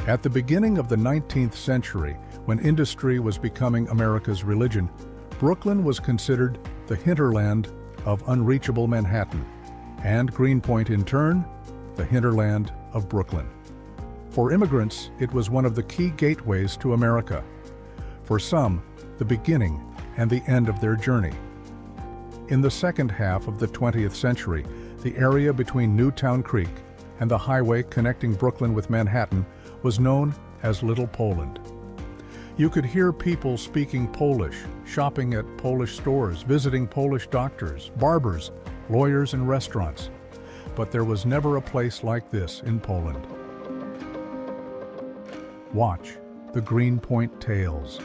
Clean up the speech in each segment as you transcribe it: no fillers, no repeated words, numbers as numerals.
At the beginning of the 19th century, when industry was becoming America's religion, Brooklyn was considered the hinterland of unreachable Manhattan, and Greenpoint in turn, the hinterland of Brooklyn. For immigrants, it was one of the key gateways to America. For some, the beginning and the end of their journey. In the second half of the 20th century, the area between Newtown Creek and the highway connecting Brooklyn with Manhattan was known as Little Poland. You could hear people speaking Polish, shopping at Polish stores, visiting Polish doctors, barbers, lawyers, and restaurants. But there was never a place like this in Poland. Watch the Greenpoint Tales.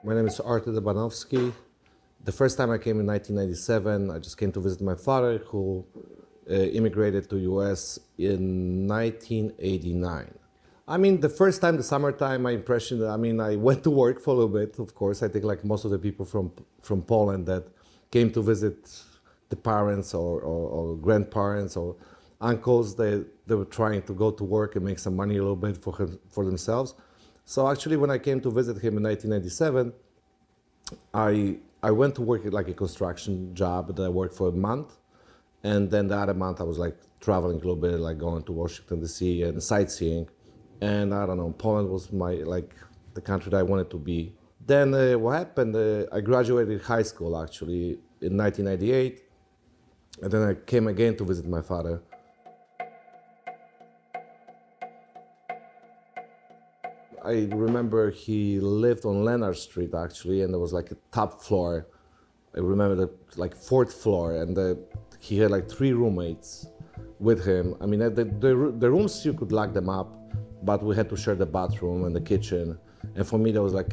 My name is Dybanowski. The first time I came in 1997, I just came to visit my father, who immigrated to US in 1989. I mean, the first time, the summertime, my impression, I went to work for a little bit, of course. I think like most of the people from Poland that came to visit the parents or grandparents or uncles, they were trying to go to work and make some money a little bit for themselves. So actually, when I came to visit him in 1997, I went to work at like a construction job that I worked for a month. And then the other month I was like traveling a little bit, like going to Washington DC and sightseeing. And I don't know, Poland was the country that I wanted to be. Then what happened, I graduated high school actually in 1998. And then I came again to visit my father. I remember he lived on Leonard Street actually, and there was like a top floor. I remember the fourth floor, and he had like 3 roommates with him. I mean, the rooms you could lock them up, but we had to share the bathroom and the kitchen. And for me, that was like,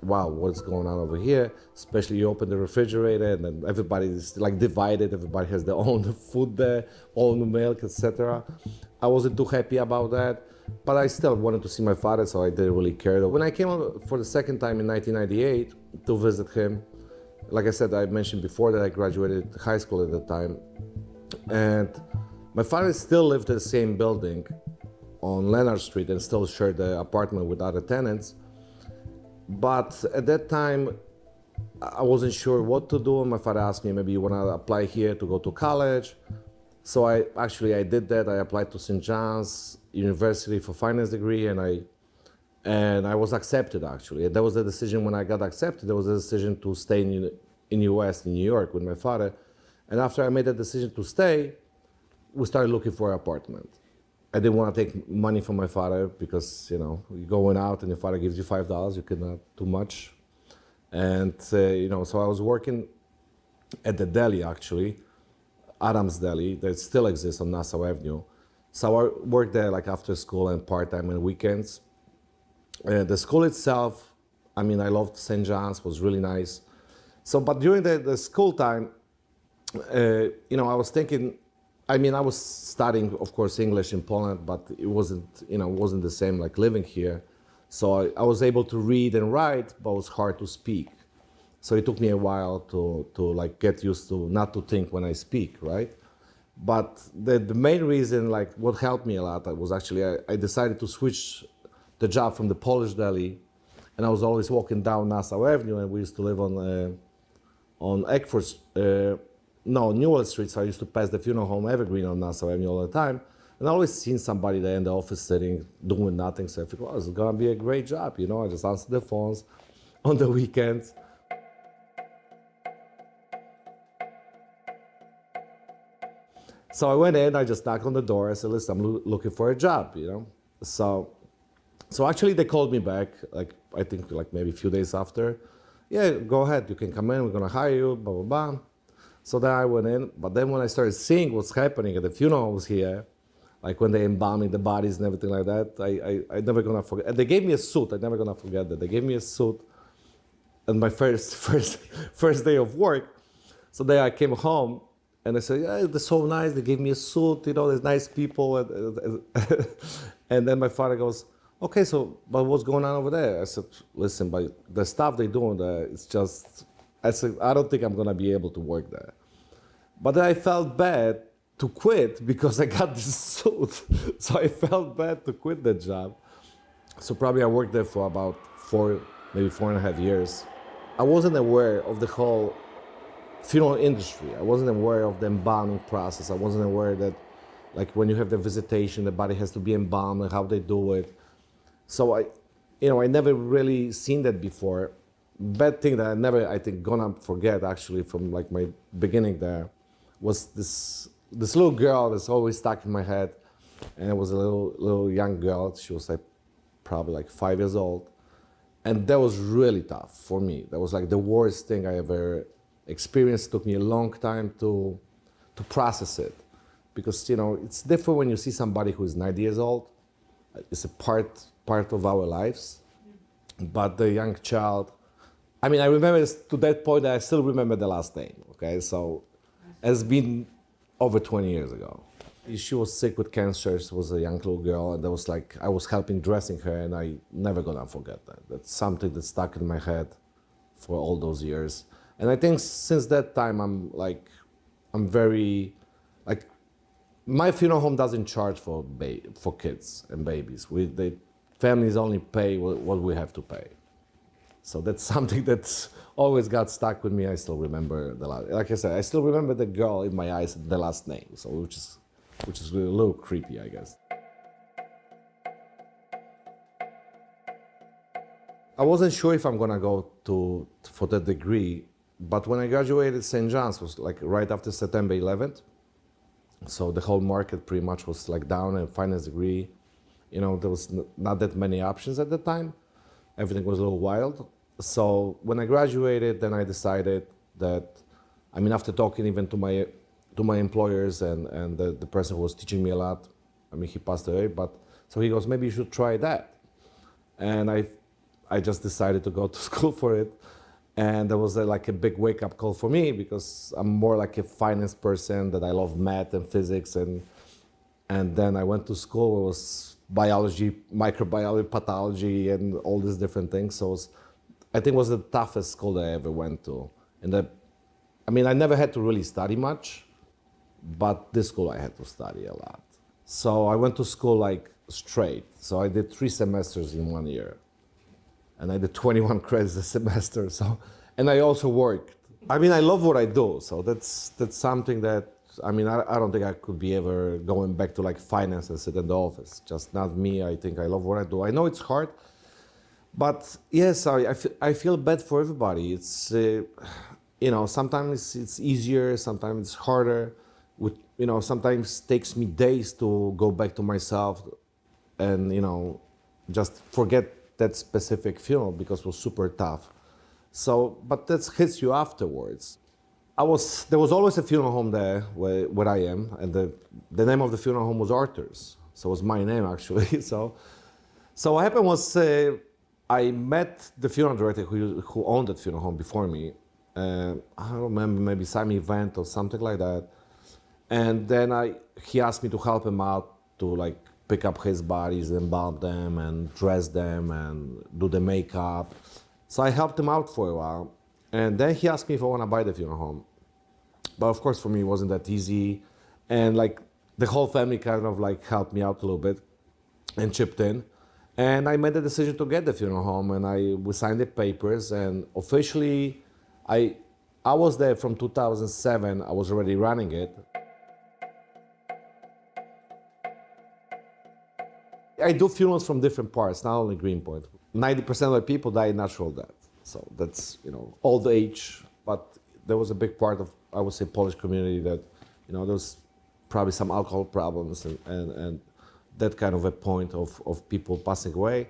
wow, what's going on over here? Especially you open the refrigerator, and then everybody is like divided. Everybody has their own food there, own milk, etc. I wasn't too happy about that. But I still wanted to see my father, so I didn't really care. When I came for the second time in 1998 to visit him, like I said, I mentioned before that I graduated high school at the time. And my father still lived in the same building on Leonard Street and still shared the apartment with other tenants. But at that time, I wasn't sure what to do. My father asked me, maybe you want to apply here to go to college. So I did that. I applied to St. John's University for finance degree, and I was accepted actually. And that was the decision when I got accepted. There was a decision to stay in US, in New York with my father. And after I made that decision to stay, we started looking for an apartment. I didn't want to take money from my father because, you know, you're going out and your father gives you $5, you cannot do much. And, so I was working at the deli actually, Adam's Deli, that still exists on Nassau Avenue. So I worked there like after school and part-time and weekends. The school itself, I loved St. John's, was really nice. So, but during the school time, I was thinking, I was studying, of course, English in Poland, but it wasn't the same like living here. So I was able to read and write, but it was hard to speak. So it took me a while to like get used to not to think when I speak, right? But the main reason, like what helped me a lot, was actually I decided to switch the job from the Polish deli, and I was always walking down Nassau Avenue, and we used to live on Newell Street, so I used to pass the funeral home Evergreen on Nassau Avenue all the time, and I always seen somebody there in the office sitting, doing nothing, so I figured, well, this is gonna be a great job, I just answer the phones on the weekends. So I went in, I just knocked on the door, I said, listen, I'm looking for a job, So actually they called me back, like I think like maybe a few days after, yeah, go ahead, you can come in, we're gonna hire you, blah, blah, blah. So then I went in, but then when I started seeing what's happening at the funeral homes here, like when they embalming the bodies and everything like that, I never gonna forget. And they gave me a suit, I never gonna forget that. They gave me a suit on my first day of work. So then I came home and I said, yeah, they're so nice, they gave me a suit, you know, there's nice people. And then my father goes, okay, so, but what's going on over there? I said, listen, but the stuff they do there, it's just, I said, I don't think I'm gonna be able to work there. But then I felt bad to quit because I got this suit. So I felt bad to quit that job. So probably I worked there for about maybe 4.5 years. I wasn't aware of the whole funeral industry. I wasn't aware of the embalming process. I wasn't aware that, like, when you have the visitation, the body has to be embalmed and how they do it. So I never really seen that before. Bad thing that I never, I think, gonna forget actually from like my beginning there was this little girl that's always stuck in my head, and it was a little young girl. She was like probably like 5 years old, and that was really tough for me. That was like the worst thing I ever experienced. It took me a long time to process it, because it's different when you see somebody who is 90 years old. It's a part of our lives, but the young child. I mean, I remember to that point that I still remember the last name. Okay, so it's been over 20 years ago. She was sick with cancer. She was a young little girl, and that was like I was helping dressing her, and I never gonna forget that. That's something that stuck in my head for all those years. And I think since that time, I'm very, like, my funeral home doesn't charge for kids and babies. The families only pay what we have to pay. So that's something that's always got stuck with me. I still remember like I said, I still remember the girl in my eyes, the last name. So which is a little creepy, I guess. I wasn't sure if I'm gonna go for the degree, but when I graduated, St. John's was like right after September 11th. So the whole market pretty much was like down, and finance degree, there was not that many options at the time. Everything was a little wild. So when I graduated, then I decided that, after talking even to my employers and the person who was teaching me a lot, he passed away, but so he goes, maybe you should try that. And I just decided to go to school for it. And that was like a big wake-up call for me, because I'm more like a finance person, that I love math and physics. And then I went to school where it was biology, microbiology, pathology, and all these different things. So I think it was the toughest school that I ever went to. And I never had to really study much, but this school I had to study a lot. So I went to school like straight. So I did 3 semesters in 1 year. And I did 21 credits a semester. So, and I also worked. I love what I do. So that's something that, I don't think I could be ever going back to like finance and sit in the office. Just not me. I think I love what I do. I know it's hard, but yes, I feel bad for everybody. It's, sometimes it's easier, sometimes it's harder. Sometimes it takes me days to go back to myself and, just forget that specific funeral because it was super tough. So, but that hits you afterwards. There was always a funeral home there where I am, and the name of the funeral home was Arthur's. So it was my name actually. So what happened was I met the funeral director who owned that funeral home before me. I don't remember, maybe some event or something like that. And then he asked me to help him out to like pick up his bodies, embalm them, and dress them, and do the makeup. So I helped him out for a while. And then he asked me if I want to buy the funeral home. But of course, for me, it wasn't that easy. And like the whole family kind of like helped me out a little bit and chipped in. And I made the decision to get the funeral home, and we signed the papers. And officially, I was there from 2007. I was already running it. I do funerals from different parts, not only Greenpoint. 90% of the people die natural death. So that's, old age. But there was a big part of, I would say, Polish community that, there was probably some alcohol problems and that kind of a point of people passing away.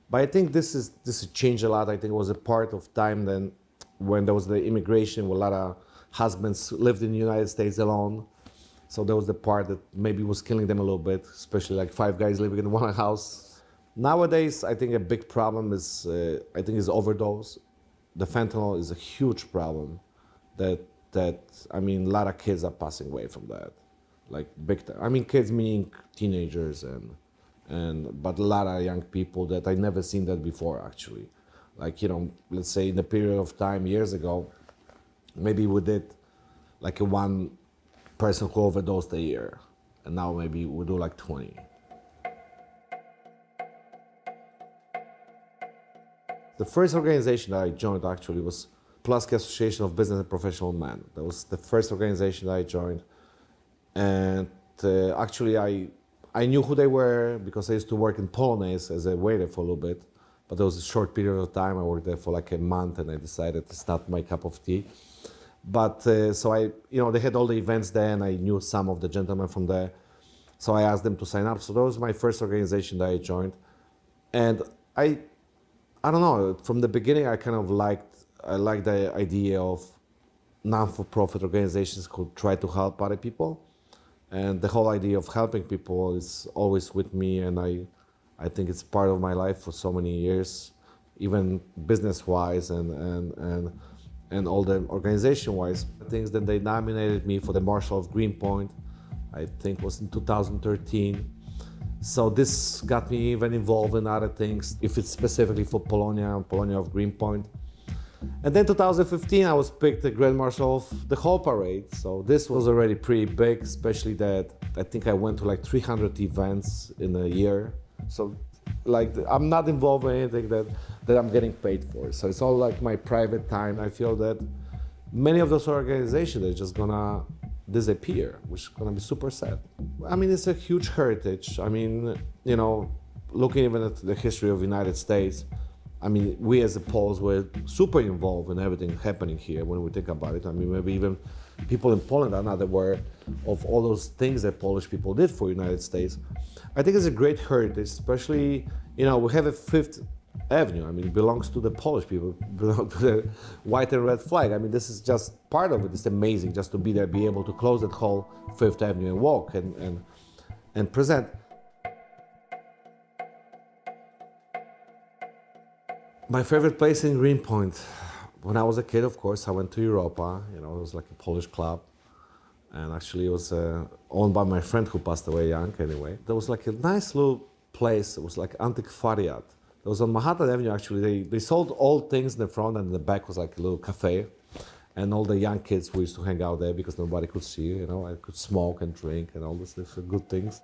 But I think this changed a lot. I think it was a part of time then when there was the immigration, where a lot of husbands lived in the United States alone. So that was the part that maybe was killing them a little bit, especially like 5 guys living in one house. Nowadays, I think a big problem is, is overdose. The fentanyl is a huge problem. I mean, a lot of kids are passing away from that, like big time. I mean, kids meaning teenagers but a lot of young people that I never seen that before actually. Like, you know, let's say in a period of time years ago, maybe we did like a one person who overdosed a year, and now maybe we do like 20. The first organization that I joined actually was Pulaski Association of Business and Professional Men. That was the first organization that I joined. And actually I knew who they were because I used to work in Polonaise as a waiter for a little bit. But there was a short period of time. I worked there for like a month and I decided it's not my cup of tea. But so they had all the events there and I knew some of the gentlemen from there. So I asked them to sign up. So that was my first organization that I joined. And I don't know, from the beginning I kind of liked the idea of non-for-profit organizations who try to help other people. And the whole idea of helping people is always with me, and I think it's part of my life for so many years, even business-wise and all the organization-wise. Things that they nominated me for the Marshal of Greenpoint, I think was in 2013. So this got me even involved in other things, if it's specifically for Polonia of Greenpoint. And then 2015, I was picked the Grand Marshal of the whole parade. So this was already pretty big, especially that I think I went to like 300 events in a year. So like I'm not involved in anything that I'm getting paid for. So it's all like my private time. I feel that many of those organizations are just gonna disappear, which is gonna be super sad. I mean, it's a huge heritage. I mean, you know, looking even at the history of the United States, I mean, we as the Poles were super involved in everything happening here when we think about it. I mean, maybe even people in Poland are not aware of all those things that Polish people did for the United States. I think it's a great heritage, especially, you know, we have a Fifth Avenue. I mean, it belongs to the Polish people, belongs to the white and red flag. I mean, this is just part of it. It's amazing just to be there, be able to close that whole Fifth Avenue and walk and present. My favorite place in Greenpoint, when I was a kid, of course, I went to Europa. You know, it was like a Polish club. And actually it was owned by my friend who passed away young anyway. There was like a nice little place. It was like antiquariat. It was on Manhattan Avenue, actually. They sold old things in the front, and in the back was like a little cafe. And all the young kids who used to hang out there because nobody could see, you know, I could smoke and drink and all these different good things.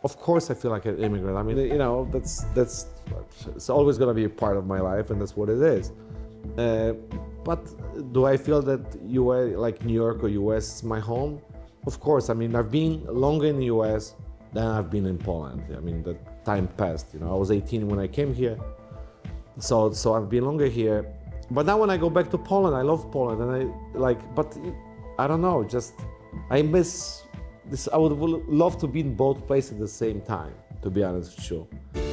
Of course, I feel like an immigrant. I mean, you know, it's always going to be a part of my life, and that's what it is. But do I feel that like New York or US is my home? Of course. I mean, I've been longer in the US than I've been in Poland. I mean, the time passed. You know, I was 18 when I came here, so I've been longer here. But now when I go back to Poland, I love Poland, and but I don't know, just I miss this. I would love to be in both places at the same time, to be honest with you.